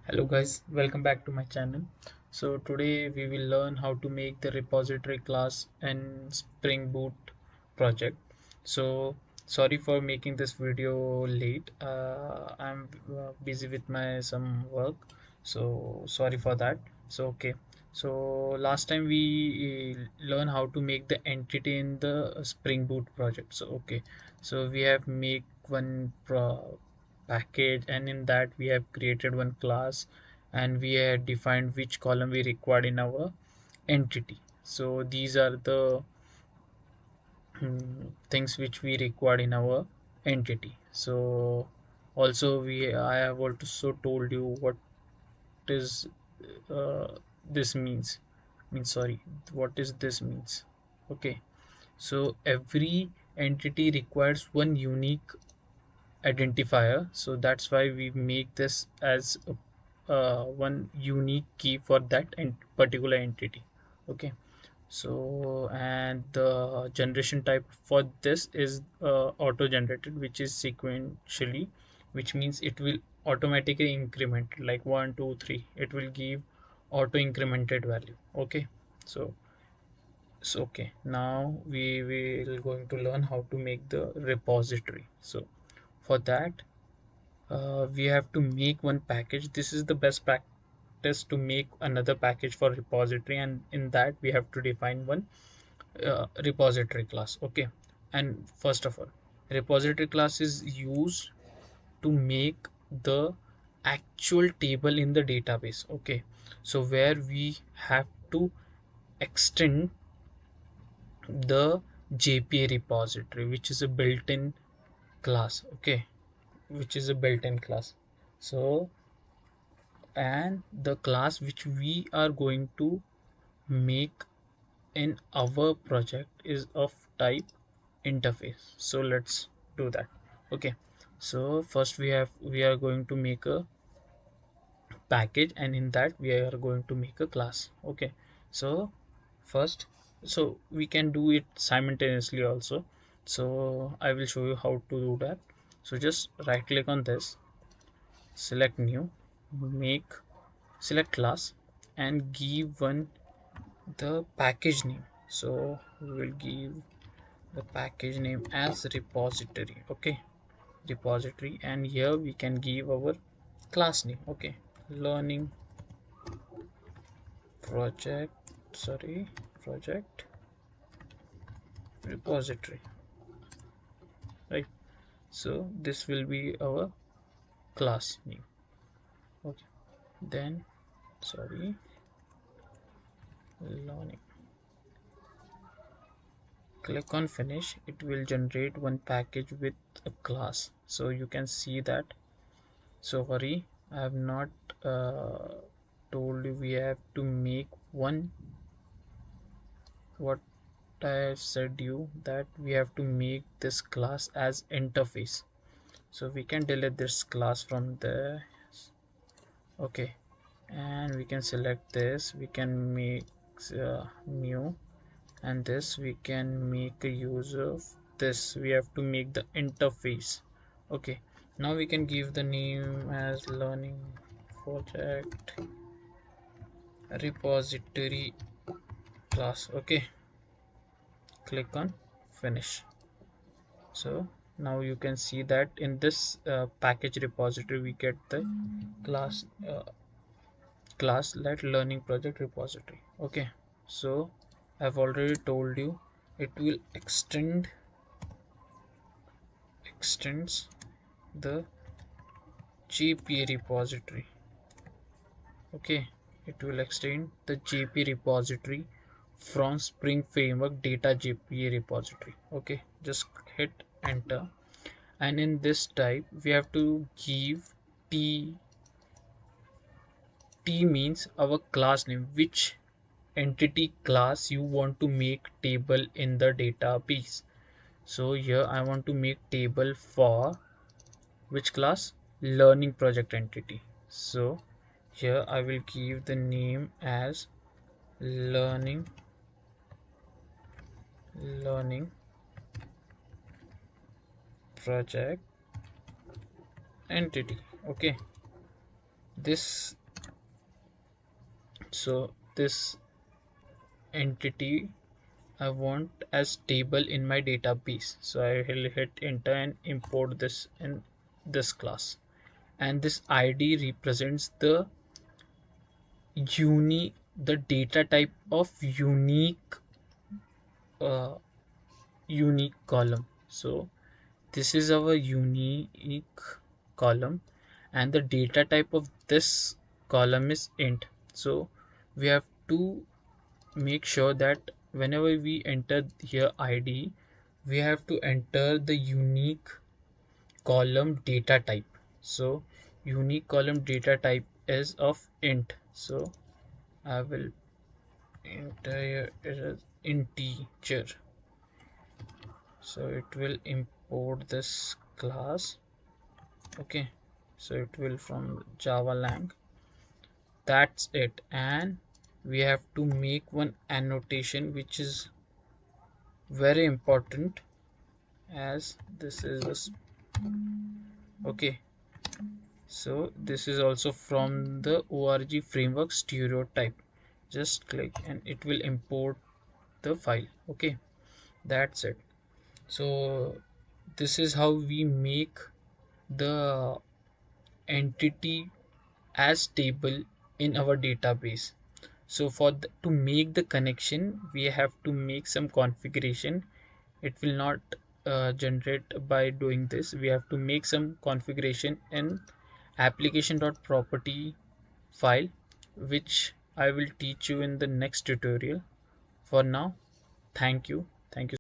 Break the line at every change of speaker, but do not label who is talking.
Hello guys, welcome back to my channel. So today we will learn how to make the repository class and Spring Boot project. So sorry for making this video late. I'm busy with my some work. So sorry for that. So last time we learn how to make the entity in the Spring Boot project. So we have make one package, and in that we have created one class, and we have defined which column we required in our entity. So these are the things which we required in our entity. So also we I have also told you what is uh, this means sorry, what is this means. Okay, so every entity requires one unique identifier, so that's why we make this as one unique key for that particular entity. Okay, so and the generation type for this is auto generated, which is sequentially, which means it will automatically increment like 1 2 3. It will give auto incremented value. Okay, so okay, now we will going to learn how to make the repository. So for that we have to make one package. This is the best practice to make another package for repository, and in that we have to define one repository class. Okay, and first of all, repository class is used to make the actual table in the database. Okay, so where we have to extend the JPA repository, which is a built-in class. Okay, which is a built-in class. So and the class which we are going to make in our project is of type interface. So let's do that. Okay, so first we are going to make a package, and in that we are going to make a class. Okay, so first, so we can do it simultaneously also. So I will show you how to do that. So just right click on this, select new, make, select class, and give one the package name. So we will give the package name as repository. Okay, repository, and here we can give our class name. Okay, learning project, sorry, project repository, right? So this will be our class name. Okay, then sorry, learning, click on finish. It will generate one package with a class. So you can see that. So sorry, I have not told you we have to make one. What I have said you that we have to make this class as interface. So we can delete this class from the. Okay, and we can select this. We can make new, and this we can make a use of this. We have to make the interface. Okay, now we can give the name as learning project repository class. Okay, click on finish. So now you can see that in this package repository we get the class let learning project repository. Okay, so I've already told you it will extends the GPA repository. Okay, it will extend the JP repository from Spring Framework data JPA repository. Okay, just hit enter, and in this type we have to give T. T means our class name, which entity class you want to make table in the database. So here I want to make table for which class? Learning project entity. So here I will give the name as learning learning project entity. Okay, this so this entity I want as table in my database. So I will hit enter and import this in this class. And this ID represents the data type of uh, unique column. So this is our unique column, and the data type of this column is int. So we have to make sure that whenever we enter here ID, we have to enter the unique column data type. So unique column data type is of int. So I will enter here it is integer. So it will import this class. Okay, so it will from Java lang. That's it. And we have to make one annotation which is very important, as this is this. Okay, so this is also from the org framework stereotype. Just click and it will import the file. Okay, that's it. So this is how we make the entity as table in our database. So to make the connection, we have to make some configuration. It will not generate by doing this. We have to make some configuration in application.property file, which I will teach you in the next tutorial. For now, thank you. Thank you.